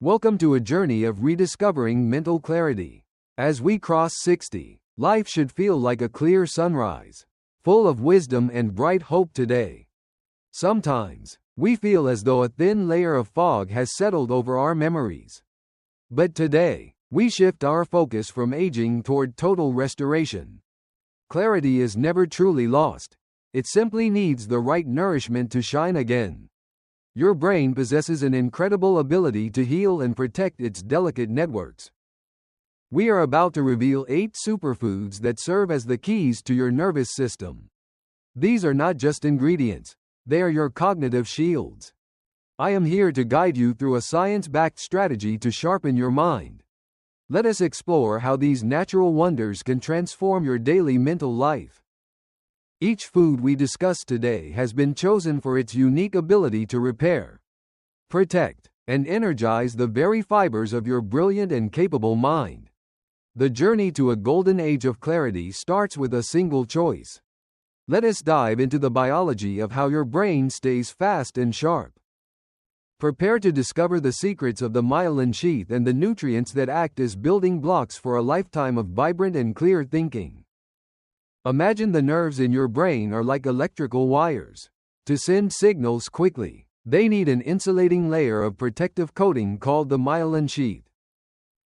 Welcome to a journey of rediscovering mental clarity. As we cross 60, life should feel like a clear sunrise, full of wisdom and bright hope today. Sometimes, we feel as though a thin layer of fog has settled over our memories. But today, we shift our focus from aging toward total restoration. Clarity is never truly lost. It simply needs the right nourishment to shine again. Your brain possesses an incredible ability to heal and protect its delicate networks. We are about to reveal 8 superfoods that serve as the keys to your nervous system. These are not just ingredients, they are your cognitive shields. I am here to guide you through a science-backed strategy to sharpen your mind. Let us explore how these natural wonders can transform your daily mental life. Each food we discuss today has been chosen for its unique ability to repair, protect, and energize the very fibers of your brilliant and capable mind. The journey to a golden age of clarity starts with a single choice. Let us dive into the biology of how your brain stays fast and sharp. Prepare to discover the secrets of the myelin sheath and the nutrients that act as building blocks for a lifetime of vibrant and clear thinking. Imagine the nerves in your brain are like electrical wires. To send signals quickly, they need an insulating layer of protective coating called the myelin sheath.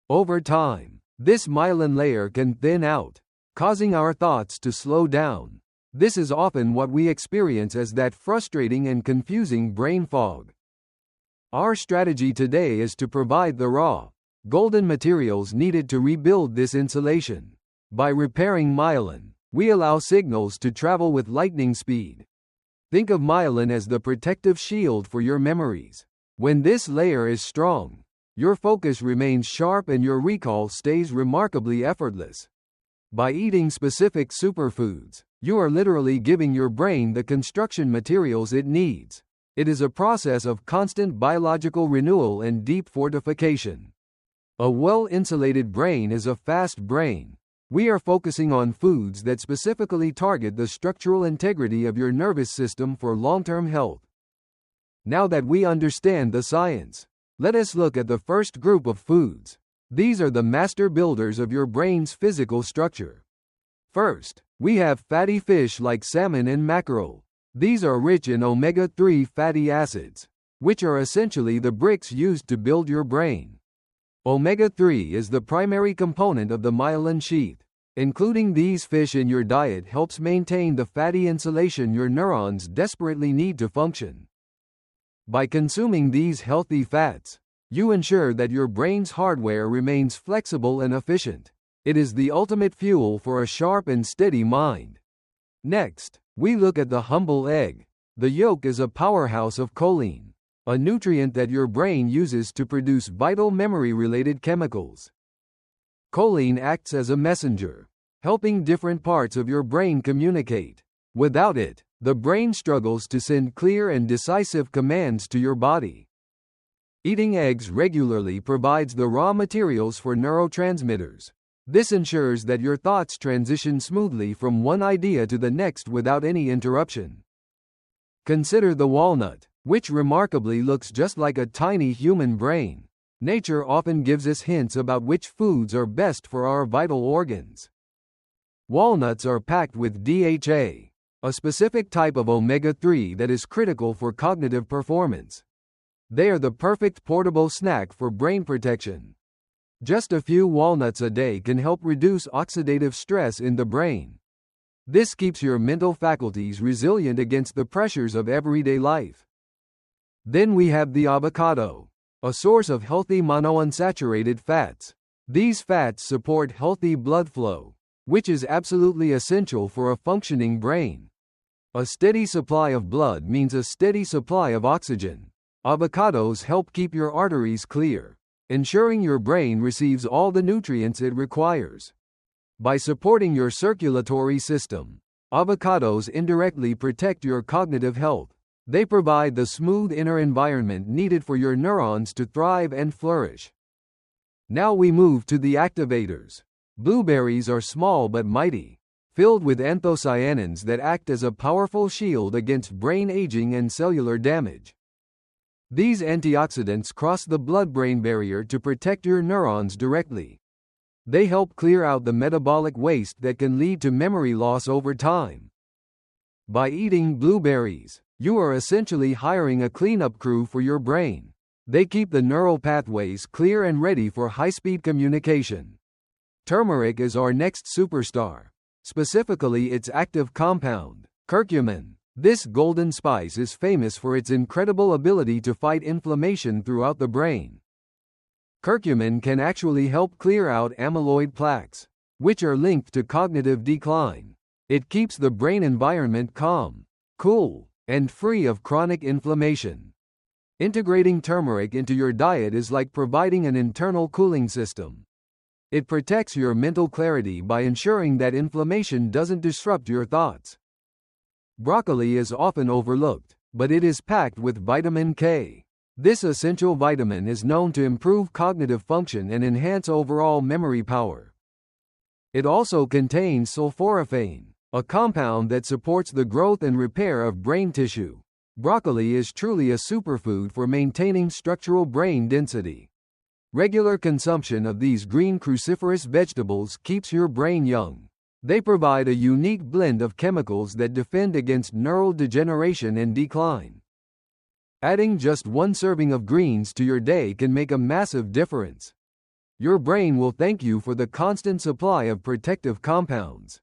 Over time, this myelin layer can thin out, causing our thoughts to slow down. This is often what we experience as that frustrating and confusing brain fog. Our strategy today is to provide the raw, golden materials needed to rebuild this insulation. By repairing myelin, we allow signals to travel with lightning speed. Think of myelin as the protective shield for your memories. When this layer is strong, your focus remains sharp and your recall stays remarkably effortless. By eating specific superfoods, you are literally giving your brain the construction materials it needs. It is a process of constant biological renewal and deep fortification. A well-insulated brain is a fast brain. We are focusing on foods that specifically target the structural integrity of your nervous system for long-term health. Now that we understand the science, let us look at the first group of foods. These are the master builders of your brain's physical structure. First, we have fatty fish like salmon and mackerel. These are rich in omega-3 fatty acids, which are essentially the bricks used to build your brain. Omega-3 is the primary component of the myelin sheath. Including these fish in your diet helps maintain the fatty insulation your neurons desperately need to function. By consuming these healthy fats, you ensure that your brain's hardware remains flexible and efficient. It is the ultimate fuel for a sharp and steady mind. Next, we look at the humble egg. The yolk is a powerhouse of choline, a nutrient that your brain uses to produce vital memory-related chemicals. Choline acts as a messenger, helping different parts of your brain communicate. Without it, the brain struggles to send clear and decisive commands to your body. Eating eggs regularly provides the raw materials for neurotransmitters. This ensures that your thoughts transition smoothly from one idea to the next without any interruption. Consider the walnut, which remarkably looks just like a tiny human brain. Nature often gives us hints about which foods are best for our vital organs. Walnuts are packed with DHA, a specific type of omega-3 that is critical for cognitive performance. They are the perfect portable snack for brain protection. Just a few walnuts a day can help reduce oxidative stress in the brain. This keeps your mental faculties resilient against the pressures of everyday life. Then we have the avocado, a source of healthy monounsaturated fats. These fats support healthy blood flow, which is absolutely essential for a functioning brain. A steady supply of blood means a steady supply of oxygen. Avocados help keep your arteries clear, ensuring your brain receives all the nutrients it requires. By supporting your circulatory system, avocados indirectly protect your cognitive health. They provide the smooth inner environment needed for your neurons to thrive and flourish. Now we move to the activators. Blueberries are small but mighty, filled with anthocyanins that act as a powerful shield against brain aging and cellular damage. These antioxidants cross the blood-brain barrier to protect your neurons directly. They help clear out the metabolic waste that can lead to memory loss over time. By eating blueberries, you are essentially hiring a cleanup crew for your brain. They keep the neural pathways clear and ready for high-speed communication. Turmeric is our next superstar, specifically its active compound, curcumin. This golden spice is famous for its incredible ability to fight inflammation throughout the brain. Curcumin can actually help clear out amyloid plaques, which are linked to cognitive decline. It keeps the brain environment calm, cool, and free of chronic inflammation. Integrating turmeric into your diet is like providing an internal cooling system. It protects your mental clarity by ensuring that inflammation doesn't disrupt your thoughts. Broccoli is often overlooked, but it is packed with vitamin K. This essential vitamin is known to improve cognitive function and enhance overall memory power. It also contains sulforaphane, a compound that supports the growth and repair of brain tissue. Broccoli is truly a superfood for maintaining structural brain density. Regular consumption of these green cruciferous vegetables keeps your brain young. They provide a unique blend of chemicals that defend against neural degeneration and decline. Adding just one serving of greens to your day can make a massive difference. Your brain will thank you for the constant supply of protective compounds.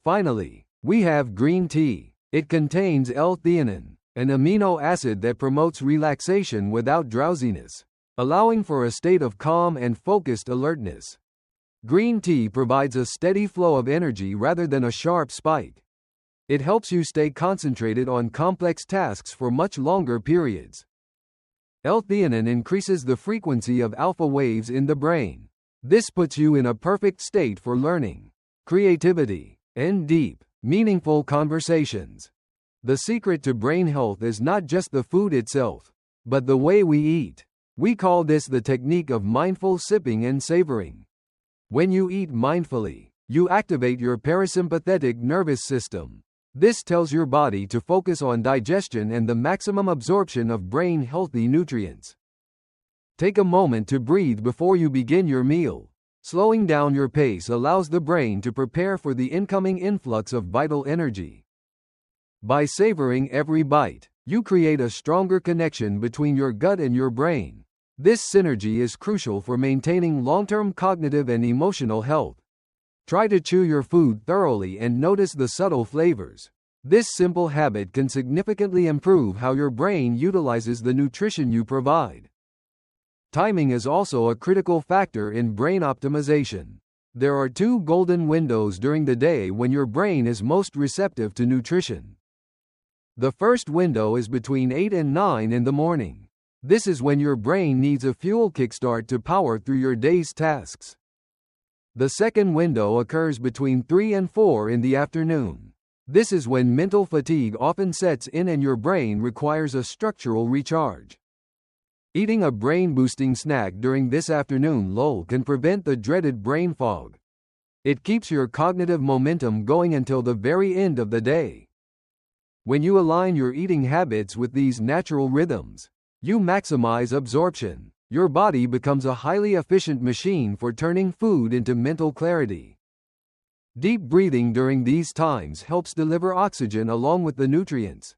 Finally, we have green tea. It contains L-theanine, an amino acid that promotes relaxation without drowsiness, allowing for a state of calm and focused alertness. Green tea provides a steady flow of energy rather than a sharp spike. It helps you stay concentrated on complex tasks for much longer periods. L-theanine increases the frequency of alpha waves in the brain. This puts you in a perfect state for learning, creativity, and deep, meaningful conversations. The secret to brain health is not just the food itself, but the way we eat. We call this the technique of mindful sipping and savoring. When you eat mindfully, you activate your parasympathetic nervous system. This tells your body to focus on digestion and the maximum absorption of brain-healthy nutrients. Take a moment to breathe before you begin your meal. Slowing down your pace allows the brain to prepare for the incoming influx of vital energy. By savoring every bite, you create a stronger connection between your gut and your brain. This synergy is crucial for maintaining long-term cognitive and emotional health. Try to chew your food thoroughly and notice the subtle flavors. This simple habit can significantly improve how your brain utilizes the nutrition you provide. Timing is also a critical factor in brain optimization. There are two golden windows during the day when your brain is most receptive to nutrition. The first window is between 8 and 9 in the morning. This is when your brain needs a fuel kickstart to power through your day's tasks. The second window occurs between 3 and 4 in the afternoon. This is when mental fatigue often sets in and your brain requires a structural recharge. Eating a brain-boosting snack during this afternoon lull can prevent the dreaded brain fog. It keeps your cognitive momentum going until the very end of the day. When you align your eating habits with these natural rhythms, you maximize absorption. Your body becomes a highly efficient machine for turning food into mental clarity. Deep breathing during these times helps deliver oxygen along with the nutrients.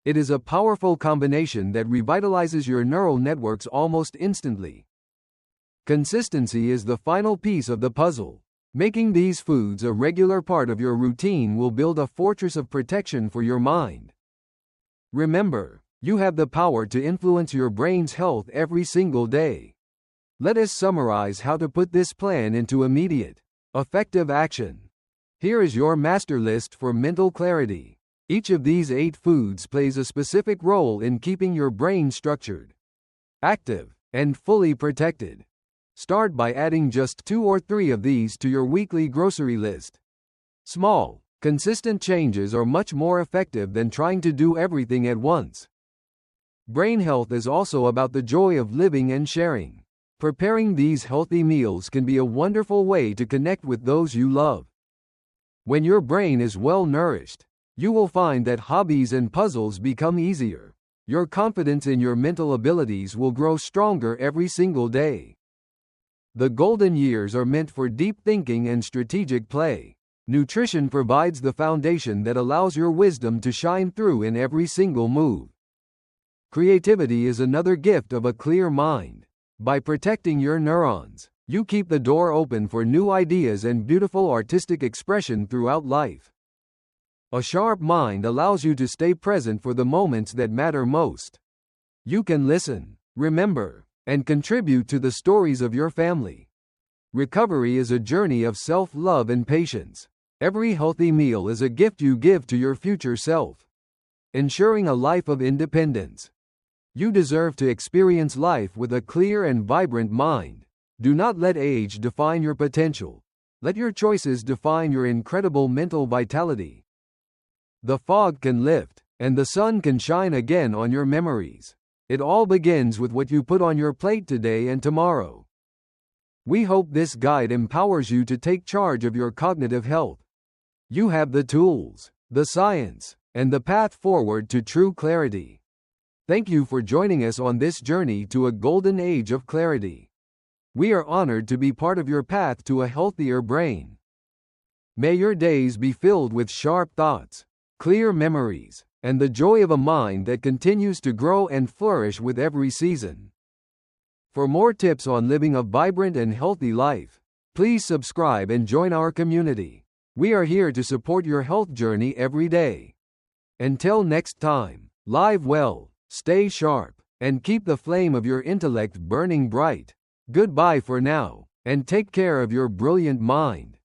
It is a powerful combination that revitalizes your neural networks almost instantly. Consistency is the final piece of the puzzle. Making these foods a regular part of your routine will build a fortress of protection for your mind. Remember, you have the power to influence your brain's health every single day. Let us summarize how to put this plan into immediate, effective action. Here is your master list for mental clarity. Each of these 8 foods plays a specific role in keeping your brain structured, active, and fully protected. Start by adding just 2 or 3 of these to your weekly grocery list. Small, consistent changes are much more effective than trying to do everything at once. Brain health is also about the joy of living and sharing. Preparing these healthy meals can be a wonderful way to connect with those you love. When your brain is well nourished, you will find that hobbies and puzzles become easier. Your confidence in your mental abilities will grow stronger every single day. The golden years are meant for deep thinking and strategic play. Nutrition provides the foundation that allows your wisdom to shine through in every single move. Creativity is another gift of a clear mind. By protecting your neurons, you keep the door open for new ideas and beautiful artistic expression throughout life. A sharp mind allows you to stay present for the moments that matter most. You can listen, remember, and contribute to the stories of your family. Recovery is a journey of self-love and patience. Every healthy meal is a gift you give to your future self, ensuring a life of independence. You deserve to experience life with a clear and vibrant mind. Do not let age define your potential. Let your choices define your incredible mental vitality. The fog can lift, and the sun can shine again on your memories. It all begins with what you put on your plate today and tomorrow. We hope this guide empowers you to take charge of your cognitive health. You have the tools, the science, and the path forward to true clarity. Thank you for joining us on this journey to a golden age of clarity. We are honored to be part of your path to a healthier brain. May your days be filled with sharp thoughts, clear memories, and the joy of a mind that continues to grow and flourish with every season. For more tips on living a vibrant and healthy life, please subscribe and join our community. We are here to support your health journey every day. Until next time, live well, stay sharp, and keep the flame of your intellect burning bright. Goodbye for now, and take care of your brilliant mind.